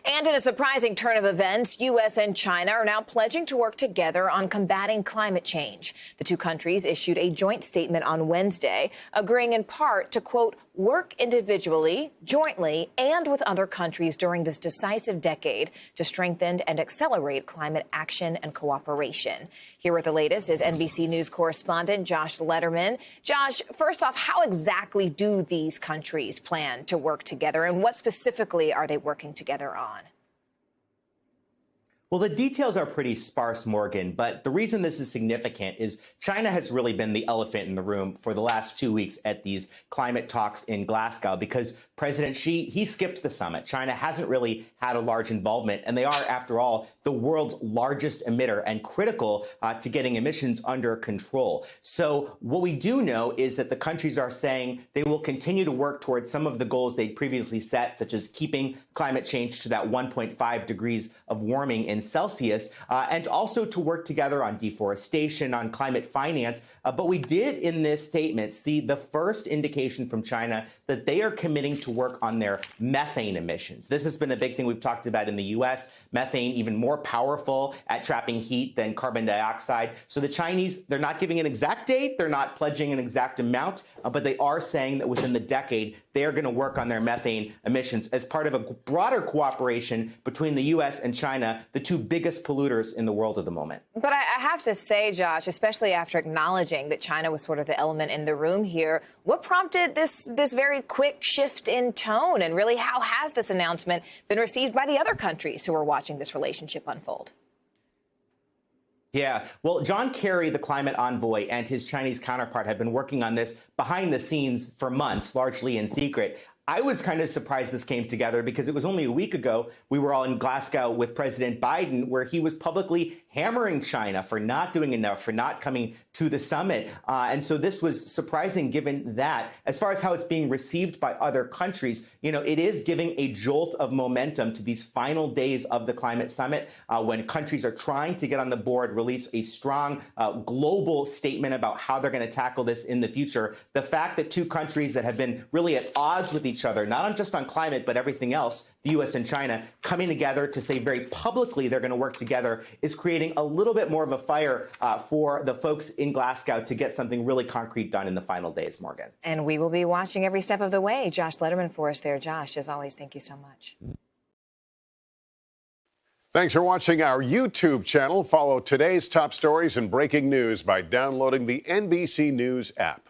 And in a surprising turn of events, U.S. and China are now pledging to work together on combating climate change. The two countries issued a joint statement on Wednesday, agreeing in part to, quote, work individually, jointly, and with other countries during this decisive decade to strengthen and accelerate climate action and cooperation. Here with the latest is NBC News correspondent Josh Letterman. Josh, first off, how exactly do these countries plan to work together, and what specifically are they working together on? Well, the details are pretty sparse, Morgan, but the reason this is significant is China has really been the elephant in the room for the last 2 weeks at these climate talks in Glasgow because President Xi, he skipped the summit. China hasn't really had a large involvement, and they are, after all, the world's largest emitter and critical to getting emissions under control. So what we do know is that the countries are saying they will continue to work towards some of the goals they'd previously set, such as keeping climate change to that 1.5 degrees of warming in Celsius, and also to work together on deforestation, on climate finance. But we did in this statement see the first indication from China that they are committing to work on their methane emissions. This has been a big thing we've talked about in the U.S. Methane even more powerful at trapping heat than carbon dioxide. So the Chinese, they're not giving an exact date, they're not pledging an exact amount, but they are saying that within the decade, they are going to work on their methane emissions as part of a broader cooperation between the U.S. and China, the two biggest polluters in the world at the moment. But I have to say, Josh, especially after acknowledging that China was sort of the element in the room here, what prompted this very quick shift in tone? And really, how has this announcement been received by the other countries who are watching this relationship unfold? Yeah, well, John Kerry, the climate envoy, and his Chinese counterpart have been working on this behind the scenes for months, largely in secret. I was kind of surprised this came together because it was only a week ago we were all in Glasgow with President Biden, where he was publicly hammering China for not doing enough, for not coming to the summit. And so this was surprising given that. As far as how it's being received by other countries, you know, it is giving a jolt of momentum to these final days of the climate summit when countries are trying to get on the board, release a strong global statement about how they're going to tackle this in the future. The fact that two countries that have been really at odds with each other, not just on climate, but everything else, the U.S. and China, coming together to say very publicly they're going to work together is creating a little bit more of a fire for the folks in Glasgow to get something really concrete done in the final days, Morgan. And we will be watching every step of the way. Josh Letterman for us there. Josh, as always, thank you so much. Thanks for watching our YouTube channel. Follow today's top stories and breaking news by downloading the NBC News app.